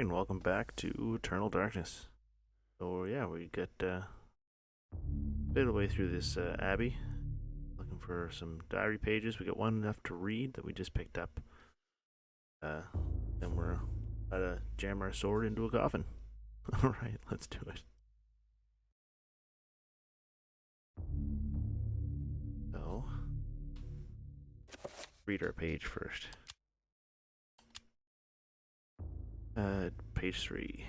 and welcome back to Eternal Darkness. So yeah, we get a bit of the way through this abbey, looking for some diary pages. We got one left to read that we just picked up. Uh, then we're about to jam our sword into a coffin. All right, let's do it. So, read our page first. Page 3.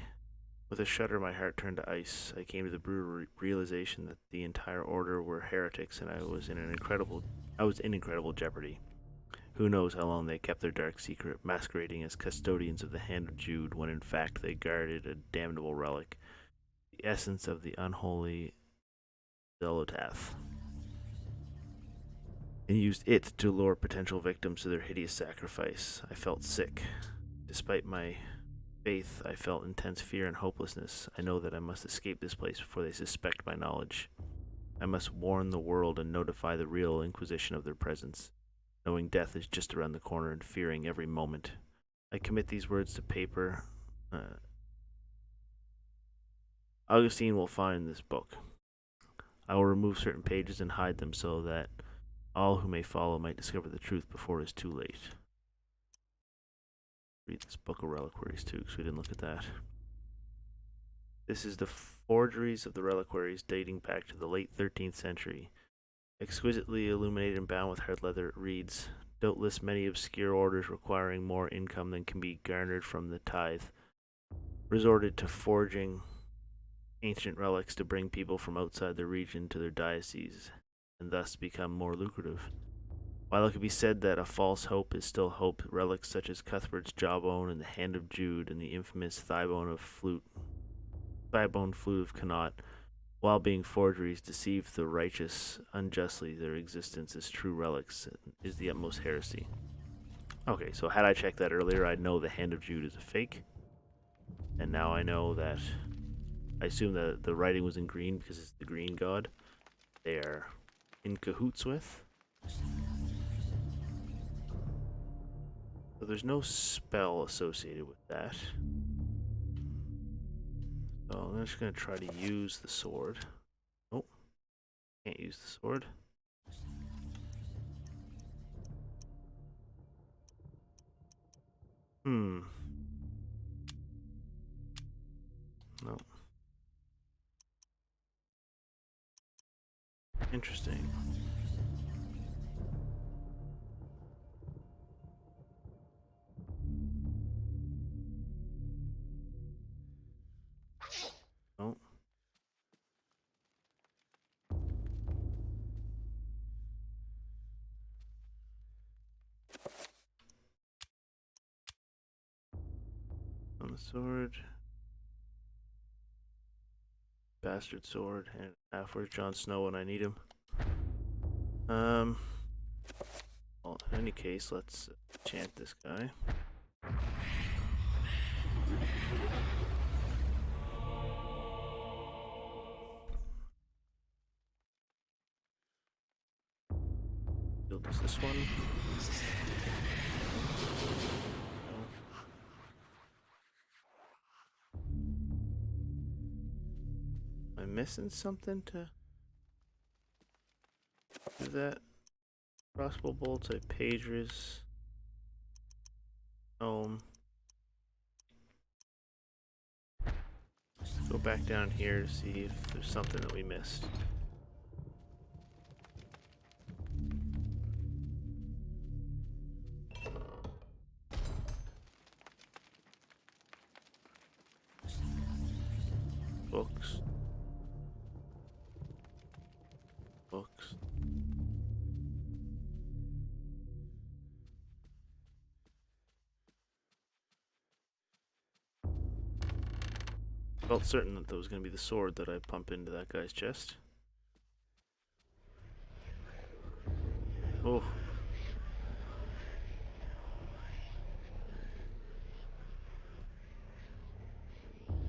With a shudder, my heart turned to ice. I came to the brutal realization that the entire order were heretics, and I was in incredible jeopardy. Who knows how long they kept their dark secret, masquerading as custodians of the Hand of Jude, when in fact they guarded a damnable relic, the essence of the unholy Zelotath, and used it to lure potential victims to their hideous sacrifice. I felt sick. Despite my faith, I felt intense fear and hopelessness. I know that I must escape this place before they suspect my knowledge. I must warn the world and notify the real Inquisition of their presence, knowing death is just around the corner and fearing every moment. I commit these words to paper. Augustine will find this book. I will remove certain pages and hide them so that all who may follow might discover the truth before it is too late. Read this book of reliquaries too, because we didn't look at that. This is the forgeries of the reliquaries dating back to the late 13th century. Exquisitely illuminated and bound with hard leather, it reads, doubtless many obscure orders requiring more income than can be garnered from the tithe resorted to forging ancient relics to bring people from outside the region to their diocese and thus become more lucrative. While it could be said that a false hope is still hope, relics such as Cuthbert's jawbone and the Hand of Jude and the infamous thigh-bone flute of Connaught, while being forgeries, deceive the righteous unjustly. Their existence as true relics is the utmost heresy. Okay, so had I checked that earlier, I'd know the Hand of Jude is a fake. And now I know that. I assume that the writing was in green because it's the green god they are in cahoots with. So there's no spell associated with that. So I'm just going to try to use the sword. Oh, can't use the sword. No. Interesting. Oh. On the sword. Bastard sword. And where's Jon Snow when I need him? Well, in any case, let's chant this guy. Build this one. Am I missing something to do that? Crossbow bolts, I pagers. Let's go back down here to see if there's something that we missed. Books. Books. Felt certain that was going to be the sword that I pump into that guy's chest. Oh.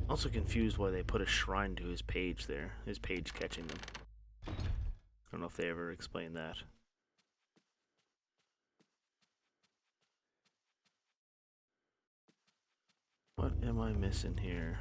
Also confused why they put a shrine to his page there. His page catching them. I don't know if they ever explained that. What am I missing here?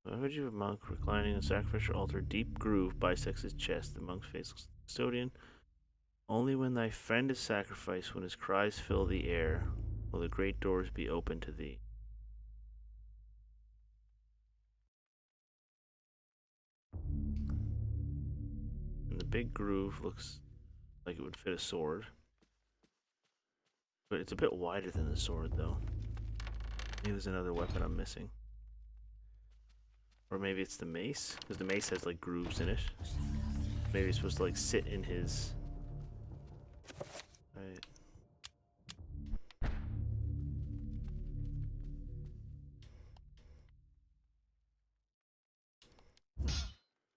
Effigy of a monk reclining in a sacrificial altar, deep groove bisects his chest. The monk's faithful custodian. Only when thy friend is sacrificed, when his cries fill the air, will the great doors be open to thee. And the big groove looks like it would fit a sword. But it's a bit wider than the sword, though. Maybe there's another weapon I'm missing. Or maybe it's the mace, because the mace has like grooves in it. Maybe it's supposed to like sit in his... Right.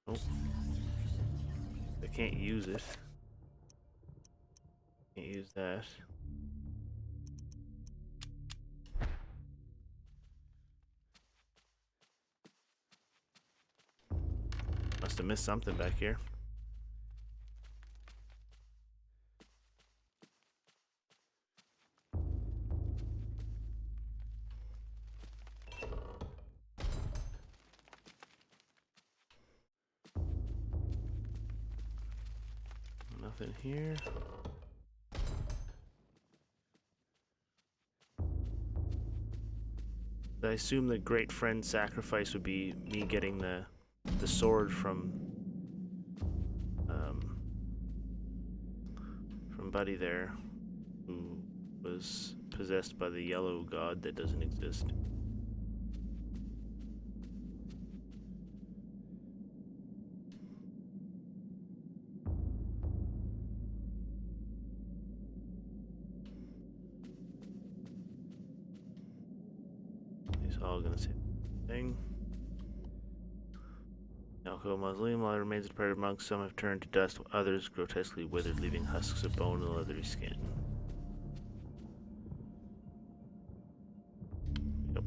Oh. I can't use it. Can't use that. Must have missed something back here. Nothing here. I assume the great friend sacrifice would be me getting the sword from Buddy there, who was possessed by the yellow god that doesn't exist. He's all gonna say the thing. Alcohol mausoleum, while it remains a departed monk, some have turned to dust, others grotesquely withered, leaving husks of bone and leathery skin. Yep.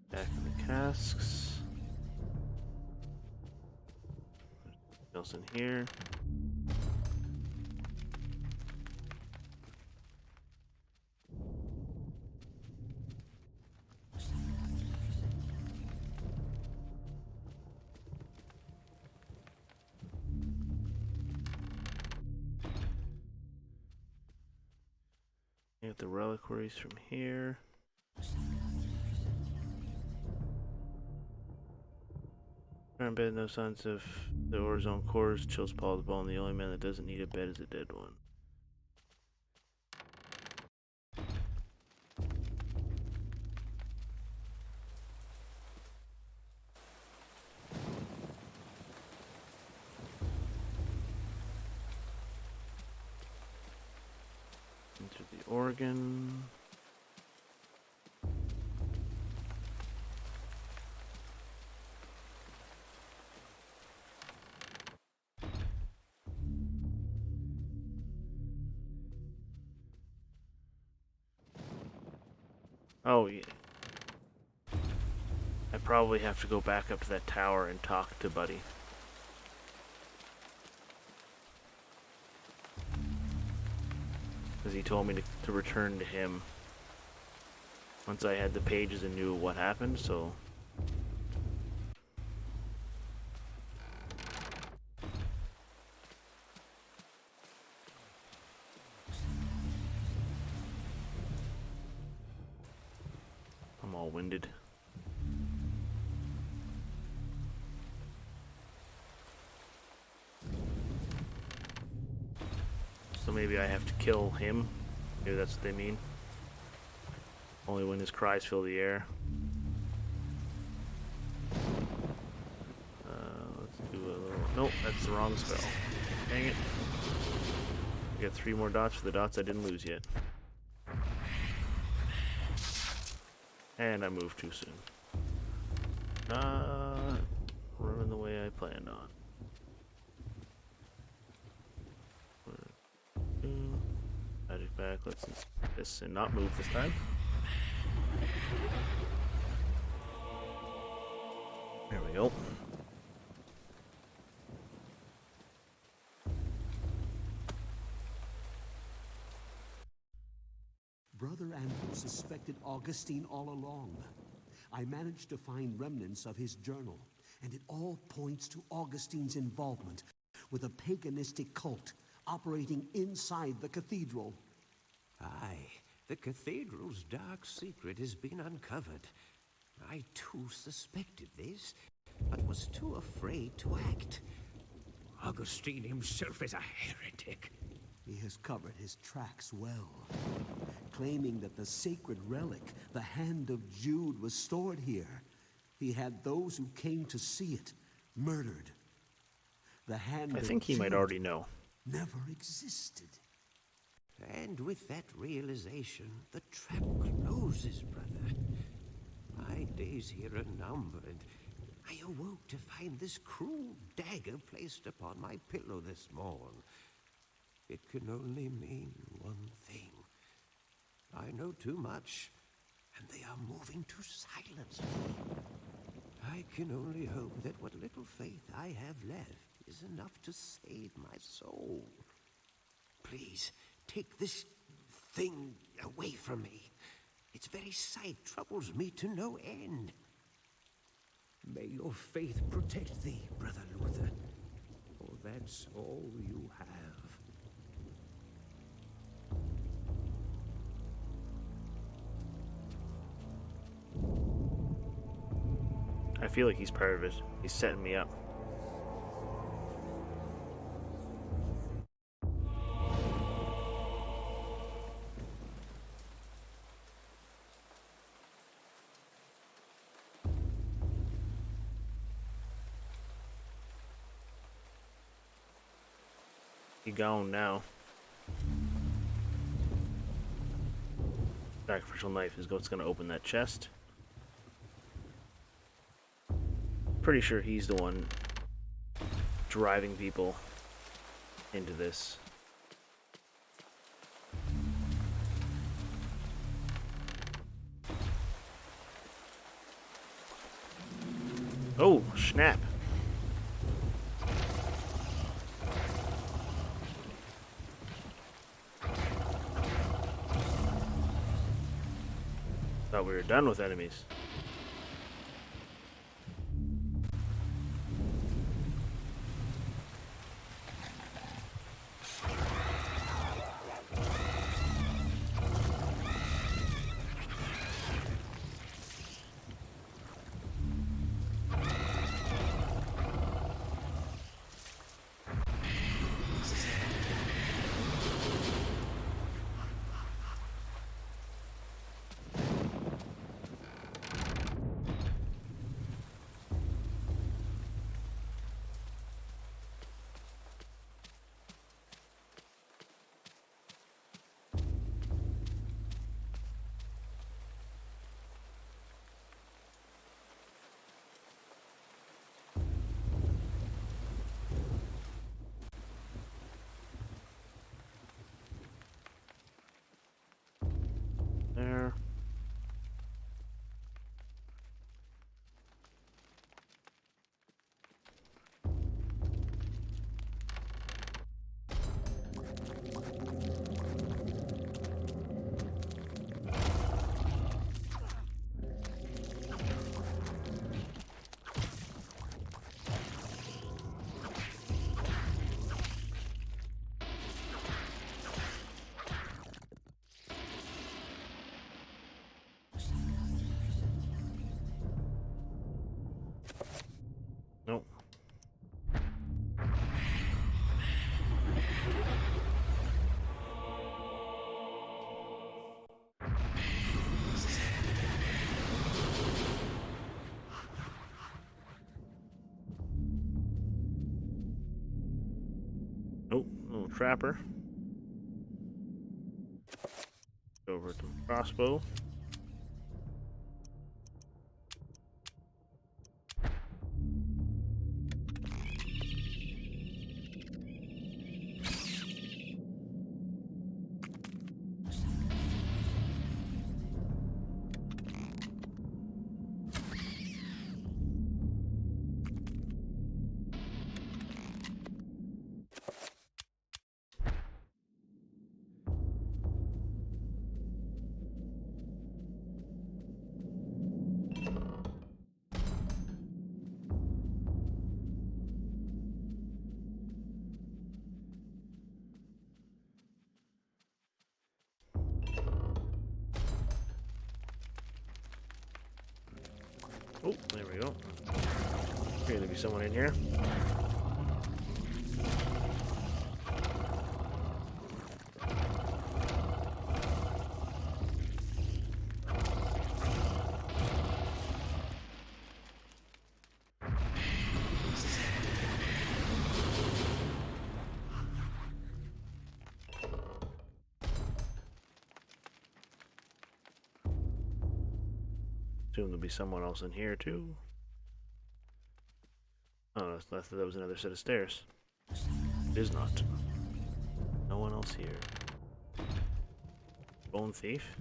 Back in the casks. What else in here? Get the reliquaries from here. Bed, no signs of the Orezone cores. Chills Paul the Bone. The only man that doesn't need a bed is a dead one. Into the organ. Oh, yeah. I probably have to go back up to that tower and talk to Buddy. Because he told me to return to him once I had the pages and knew what happened, so... I'm all winded. So maybe I have to kill him. Maybe that's what they mean. Only when his cries fill the air. Let's do a little... Nope, that's the wrong spell. Dang it. I got 3 more dots for the dots I didn't lose yet. And I moved too soon. this and not move this time. There we go. Brother Andrew suspected Augustine all along. I managed to find remnants of his journal, and it all points to Augustine's involvement with a paganistic cult operating inside the cathedral. Aye, the cathedral's dark secret has been uncovered. I too suspected this, but was too afraid to act. Augustine himself is a heretic. He has covered his tracks well, claiming that the sacred relic, the Hand of Jude, was stored here. He had those who came to see it murdered. The Hand I of think he might Jude already know. never existed. And with that realization, the trap closes, brother. My days here are numbered. I awoke to find this cruel dagger placed upon my pillow this morn. It can only mean one thing. I know too much, and they are moving to silence me. I can only hope that what little faith I have left is enough to save my soul. Please, take this thing away from me. Its very sight troubles me to no end. May your faith protect thee, Brother Luther, for that's all you have. I feel like he's part of it. He's setting me up. He gone now. Sacrificial knife is what's going to open that chest. Pretty sure he's the one driving people into this. Oh, snap. Thought we were done with enemies. There. Nope. Nope, little trapper. Over to crossbow. There we go. Appears to be someone in here. Assume there'll be someone else in here too. Oh, I thought that was another set of stairs. It is not. No one else here. Bone thief.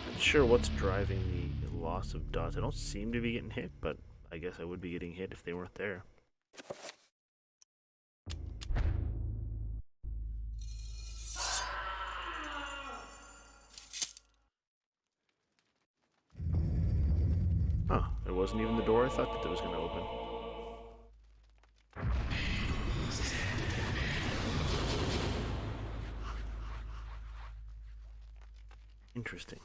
Not sure what's driving the loss of dots. I don't seem to be getting hit, but I guess I would be getting hit if they weren't there. Huh, it wasn't even the door I thought that it was going to open. Interesting.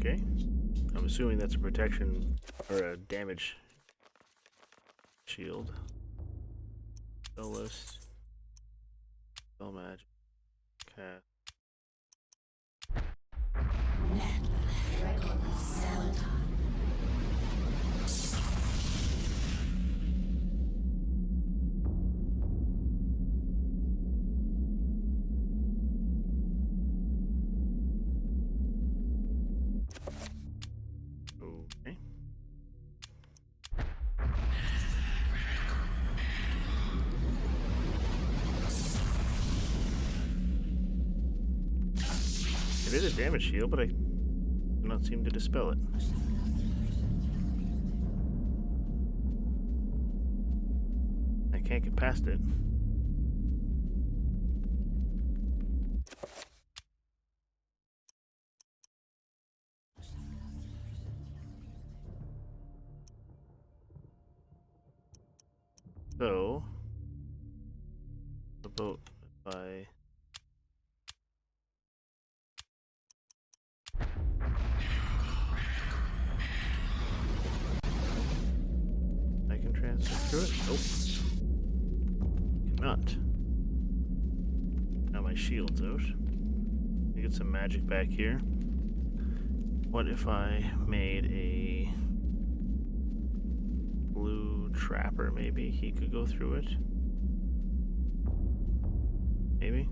Okay. I'm assuming that's a protection or a damage shield. Spell list. Spell magic. Cast. Okay. It is a damage shield, but I do not seem to dispel it. I can't get past it. So, the boat by I can transfer through it? Nope. Cannot. Now my shield's out. Let me get some magic back here. What if I made a blue trapper? Maybe he could go through it. Maybe.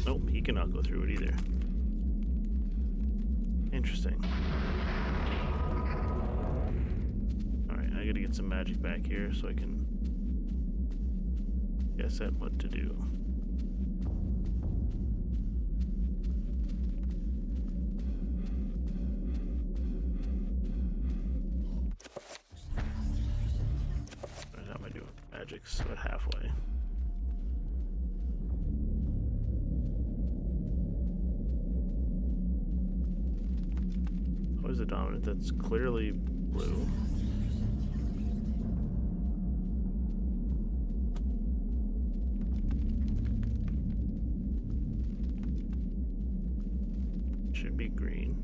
Nope, he cannot go through it either. Interesting. Alright, I gotta get some magic back here so I can guess at what to do. Alright, how am I doing? Magic's about halfway. What is the dominant? That's clearly blue. Should be green.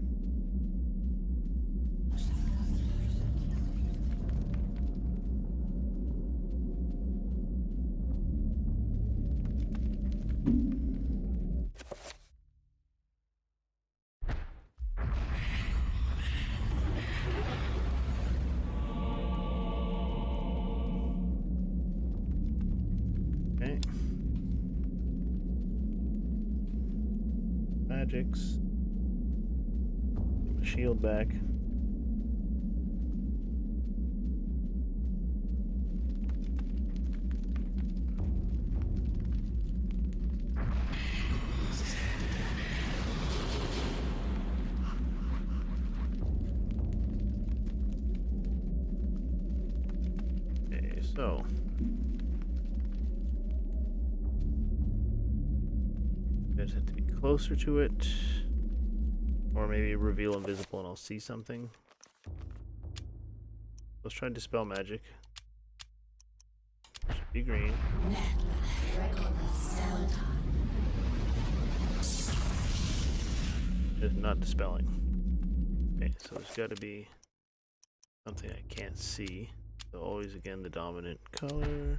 Okay. Magics. shield back. Okay, so I just have to be closer to it. Or maybe reveal invisible and I'll see something. Let's try and dispel magic. Should be green. It's not dispelling. Okay, so there's got to be something I can't see. So always again the dominant color.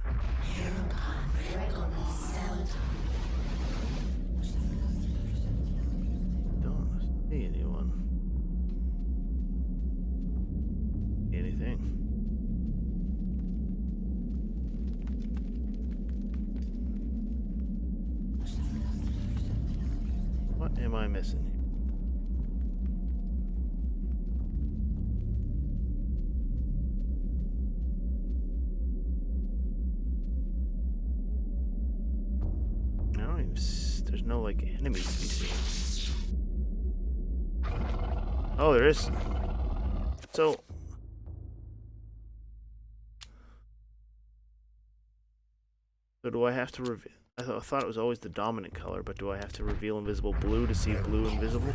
Don't see anyone. Anything. What am I missing here? I don't even. There's no like enemies to be seen. Oh, there is. So. So do I have to reveal? I thought it was always the dominant color, but do I have to reveal invisible blue to see blue invisible?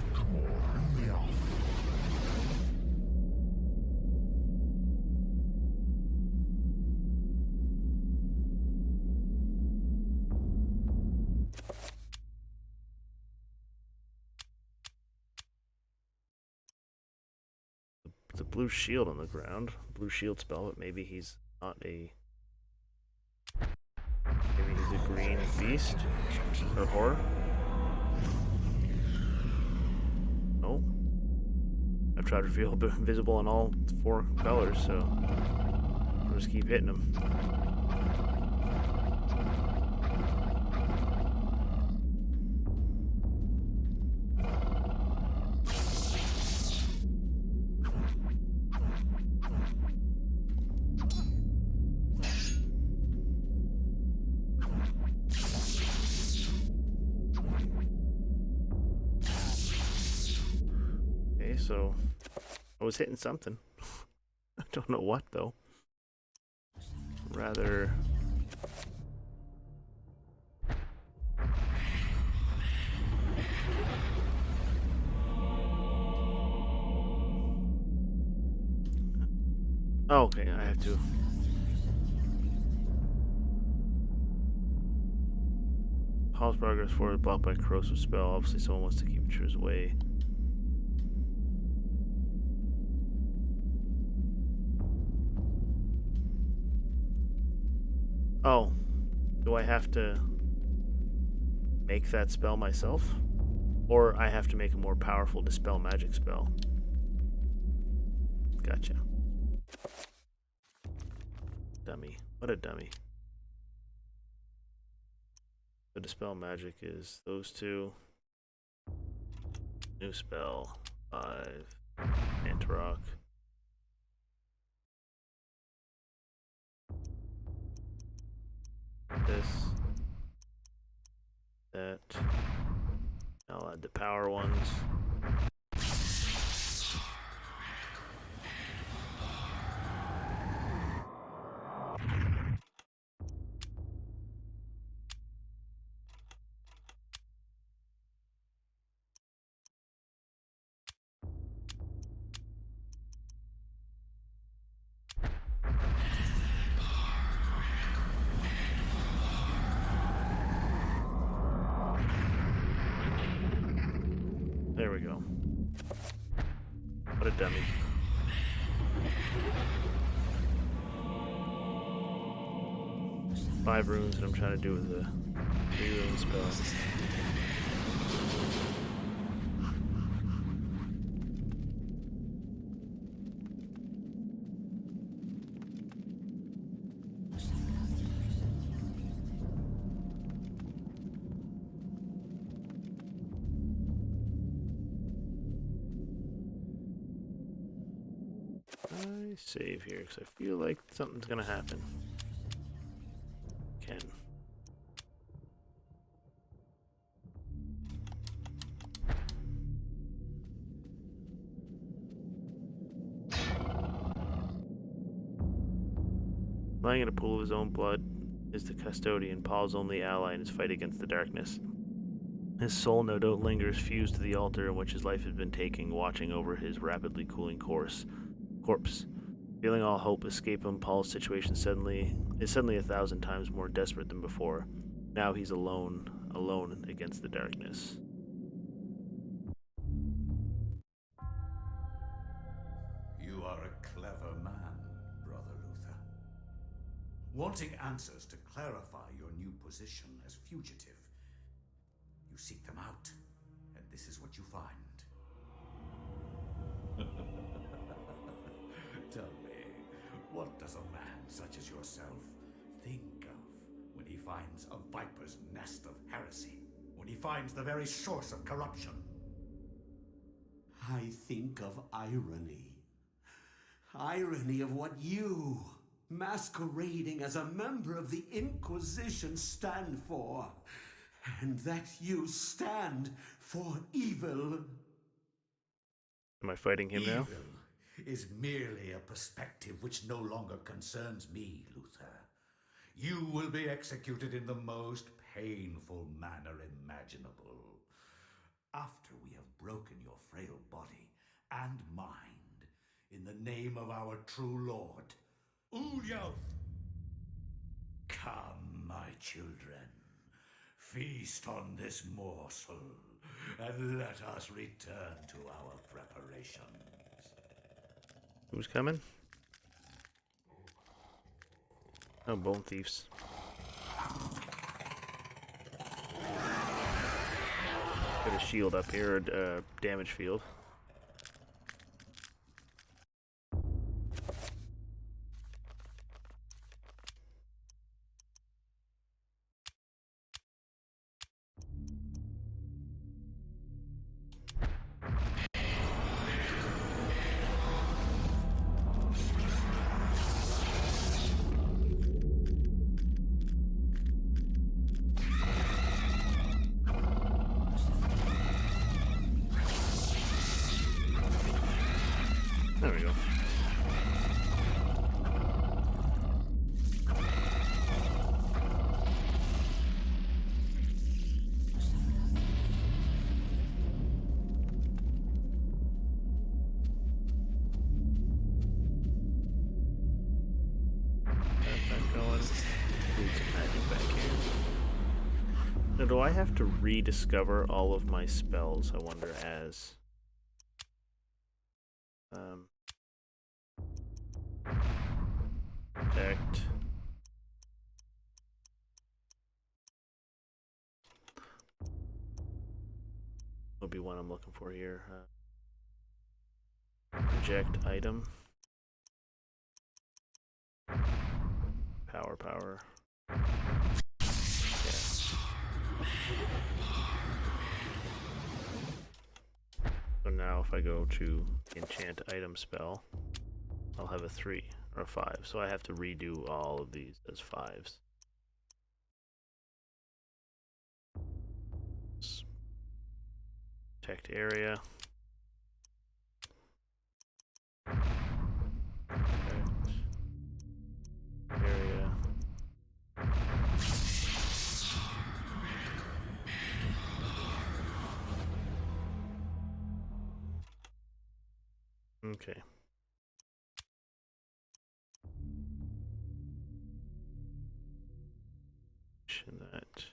It's a blue shield on the ground. Blue shield spell, but maybe he's not a... Maybe he's a green beast? Or horror? No. I've tried to reveal invisible on all 4 colors, so I'll just keep hitting them. So I was hitting something. I don't know what though. Rather oh, okay, I have to. Pause progress forward blocked by corrosive spell. Obviously someone wants to keep intruders away. Oh, do I have to make that spell myself? Or I have to make a more powerful dispel magic spell? Gotcha. Dummy. What a dummy. The dispel magic is those 2. New spell. 5. Antarok. This. That. I'll add the power ones. There we go. What a dummy. Five runes that I'm trying to do with a 3-rune spell. I save here? Because I feel like something's gonna happen. Can. Lying in a pool of his own blood is the custodian, Paul's only ally in his fight against the darkness. His soul no doubt lingers fused to the altar in which his life has been taking, watching over his rapidly cooling corpse. Feeling all hope escape him, Paul's situation is suddenly 1,000 times more desperate than before. Now he's alone against the darkness. You are a clever man, Brother Luther. Wanting answers to clarify your new position as fugitive, you seek them out, and this is what you find. Tell me, what does a man such as yourself think of when he finds a viper's nest of heresy? When he finds the very source of corruption? I think of irony. Irony of what you, masquerading as a member of the Inquisition, stand for. And that you stand for evil. Am I fighting him now? Evil is merely a perspective which no longer concerns me, Luther. You will be executed in the most painful manner imaginable. After we have broken your frail body and mind in the name of our true Lord, Ulyoth. Come, my children, feast on this morsel, and let us return to our preparations. Who's coming? Oh, bone thieves. Got a shield up here, damage field. There we go. Now, do I have to rediscover all of my spells, I wonder, as... Protect. Will be one I'm looking for here. Project item. Power. Yeah. So now if I go to enchant item spell, I'll have a 3 or a 5. So I have to redo all of these as 5s. Protect area. Protect area. Okay. That.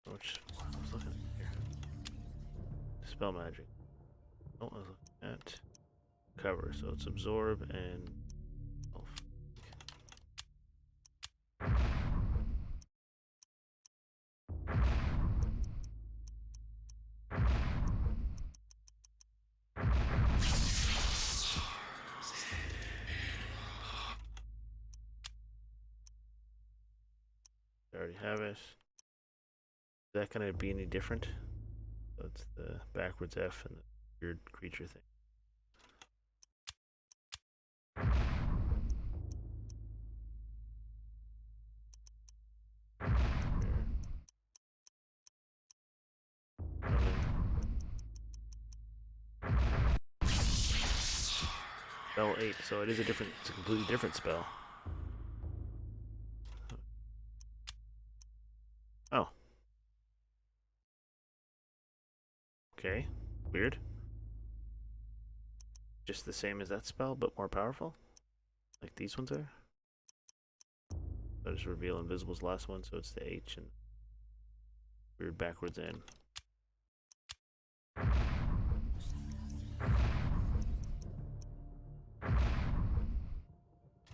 Which I was looking at here. Spell magic. Oh, I was looking at cover, so it's absorb and have it. Is that gonna be any different? So it's the backwards F and the weird creature thing. Spell 8, so it's a completely different spell. Oh. Okay. Weird. Just the same as that spell, but more powerful? Like these ones are? I just reveal Invisible's last one, so it's the H and weird backwards N.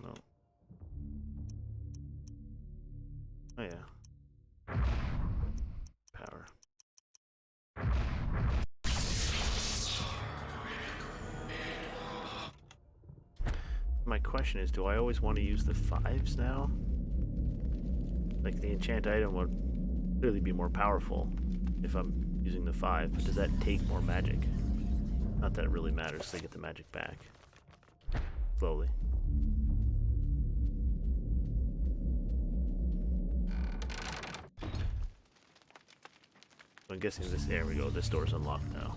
No. Oh yeah. Power. My question is, do I always want to use the 5s now? Like the enchant item would clearly be more powerful if I'm using the 5, but does that take more magic? Not that it really matters, they get the magic back. Slowly. I'm guessing this, there we go, this door's unlocked now.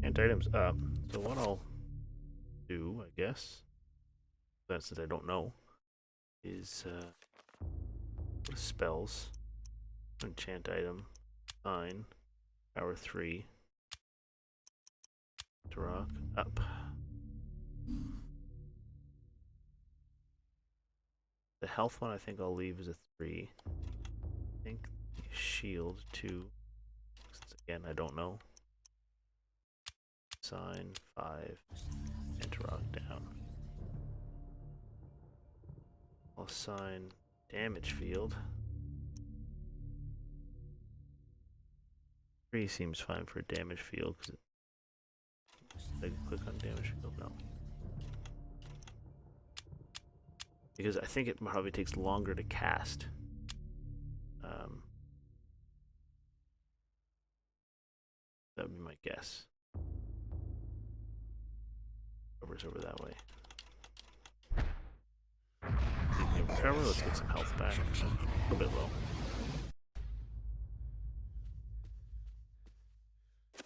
And items up. So what I'll do, I guess, since I don't know, is spells, enchant item, sign, power 3, to rock, up. The health one I think I'll leave as a 3. I think shield 2, since again I don't know. Sign 5, and rock down. I'll assign damage field. 3 seems fine for a damage field because I can click on damage field now. Because I think it probably takes longer to cast. That would be my guess. Over that way. Recover, let's get some health back. A little bit low.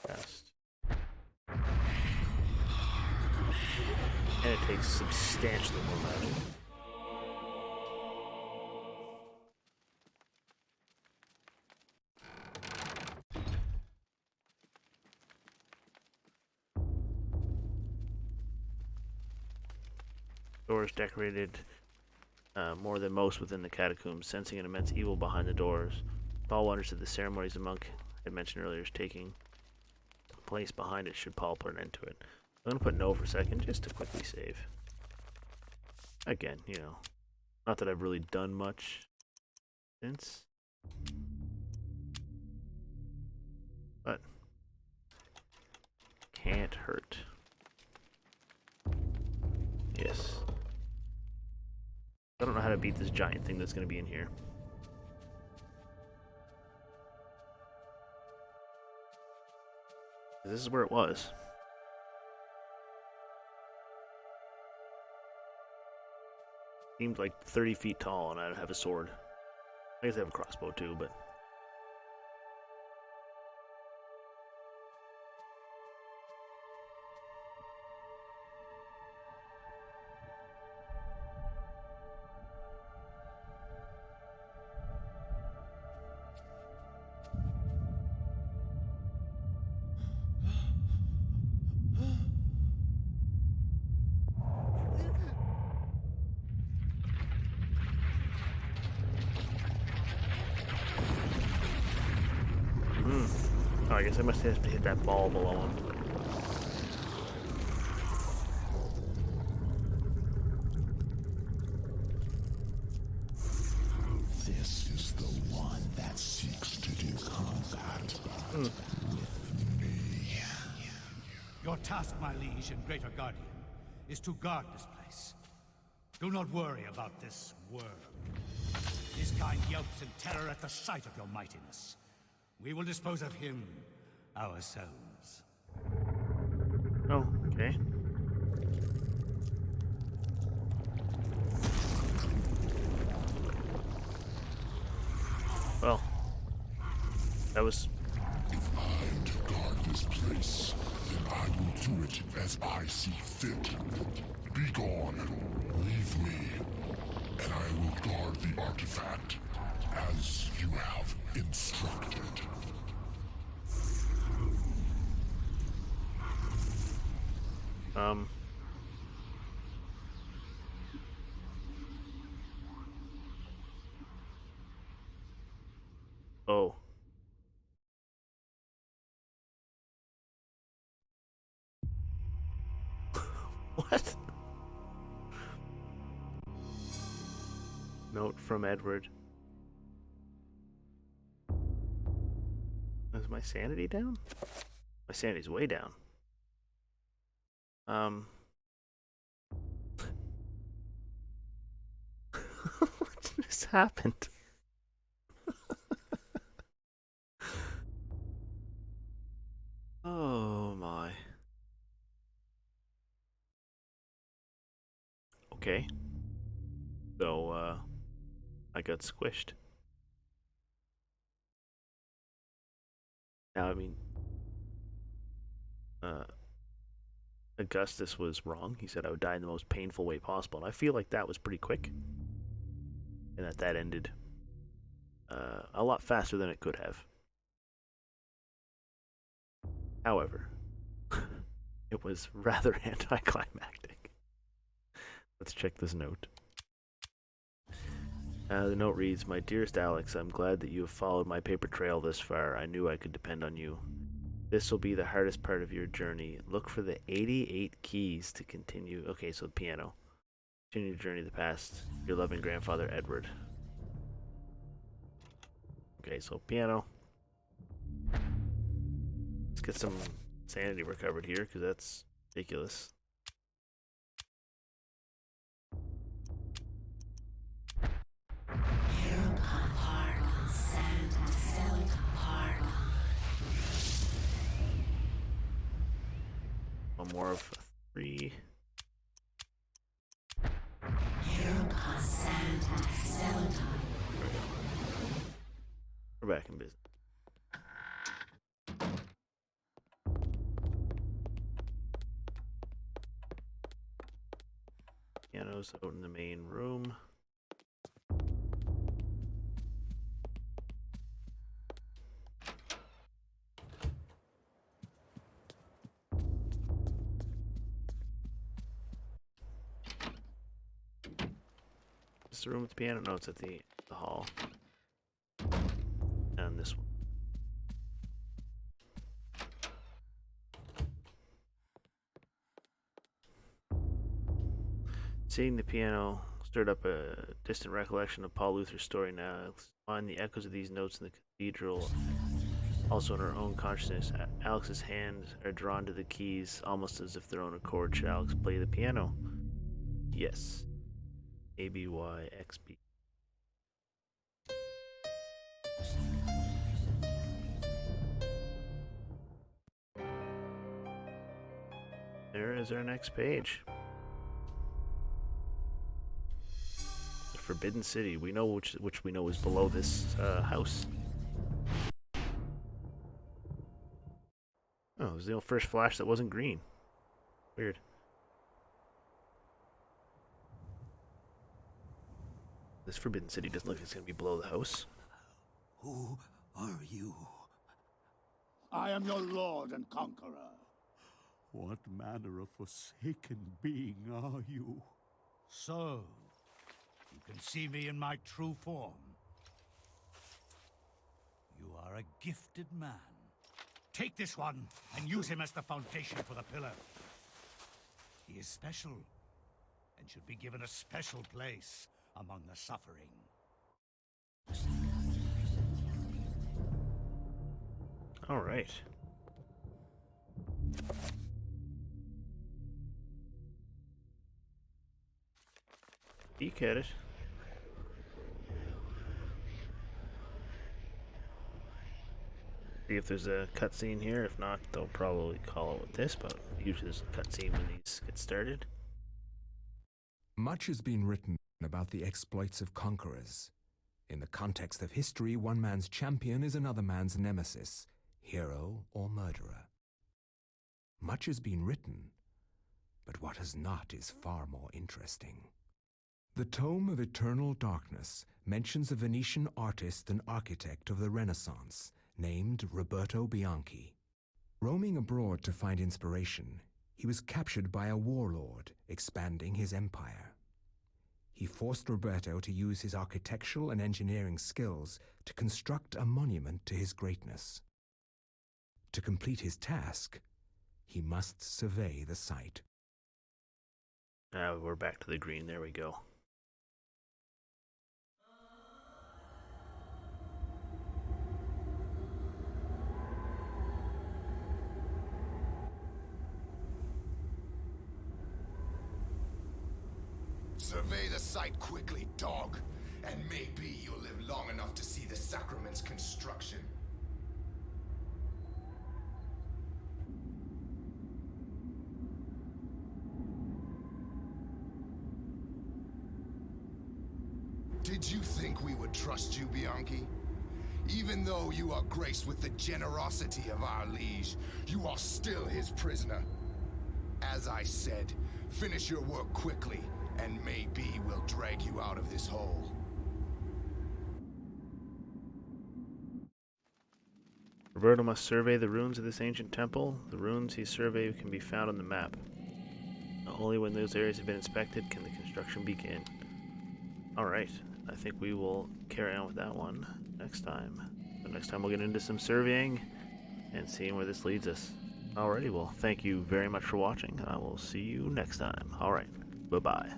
Fast. And it takes substantially more magic. Doors decorated more than most within the catacombs, sensing an immense evil behind the doors. Paul wonders if the ceremonies the monk had mentioned earlier is taking place behind it should Paul put an end to it. I'm going to put no for a second just to quickly save. Again, you know, not that I've really done much since, but can't hurt. Yes. I don't know how to beat this giant thing that's going to be in here. This is where it was. Seemed like 30 feet tall and I'd have a sword. I guess I have a crossbow too, but... I guess I must have to hit that ball below him. This is the one that seeks to do combat with me. Your task, my liege and greater guardian, is to guard this place. Do not worry about this worm. His kind yelps in terror at the sight of your mightiness. We will dispose of him ourselves. Oh, okay. Well, that was... If I am to guard this place, then I will do it as I see fit. Be gone. Leave me. And I will guard the artifact as you have instructed. Oh. What? Note from Edward. Is my sanity down? My sanity's way down. What just happened? Oh my. Okay. So, I got squished. Now, I mean, Augustus was wrong. He said I would die in the most painful way possible, and I feel like that was pretty quick. And that ended a lot faster than it could have. However, it was rather anticlimactic. Let's check this note. The note reads, "My dearest Alex, I'm glad that you have followed my paper trail this far. I knew I could depend on you. This will be the hardest part of your journey. Look for the 88 keys to continue." Okay, so the piano. Continue your journey to the past. Your loving grandfather, Edward. Okay, so piano. Let's get some sanity recovered here, because that's ridiculous. One more of 3. We're back in business. Piano's out in the main room. Is the room with the piano? No, it's at the hall. And this one. Seeing the piano stirred up a distant recollection of Paul Luther's story. Now find the echoes of these notes in the cathedral. Also in her own consciousness, Alex's hands are drawn to the keys almost as if their own accord. Should Alex play the piano? Yes. ABYXB. There is our next page. The Forbidden City. We know which we know is below this house. Oh, it was the first flash that wasn't green. Weird. This Forbidden City doesn't look like it's going to be below the house. Who are you? I am your lord and conqueror. What manner of forsaken being are you? So, you can see me in my true form. You are a gifted man, Take this one and use him as the foundation for the pillar. He is special and should be given a special place among the suffering. All right. Peek at it. See if there's a cutscene here. If not, they'll probably call it with this, but usually there's a cutscene when these get started. Much has been written about the exploits of conquerors. In the context of history, one man's champion is another man's nemesis, hero or murderer. Much has been written, but what has not is far more interesting. The Tome of Eternal Darkness mentions a Venetian artist and architect of the Renaissance named Roberto Bianchi. Roaming abroad to find inspiration, he was captured by a warlord expanding his empire. He forced Roberto to use his architectural and engineering skills to construct a monument to his greatness. To complete his task, he must survey the site. We're back to the green. There we go. Survey the site quickly, dog, and maybe you'll live long enough to see the sacrament's construction. Did you think we would trust you, Bianchi? Even though you are graced with the generosity of our liege, you are still his prisoner. As I said, finish your work quickly, and maybe we'll drag you out of this hole. Roberto must survey the ruins of this ancient temple. The ruins he surveyed can be found on the map. Only when those areas have been inspected can the construction begin. Alright, I think we will carry on with that one next time. So next time we'll get into some surveying and seeing where this leads us. Alrighty, well, thank you very much for watching. I will see you next time. Alright, bye-bye.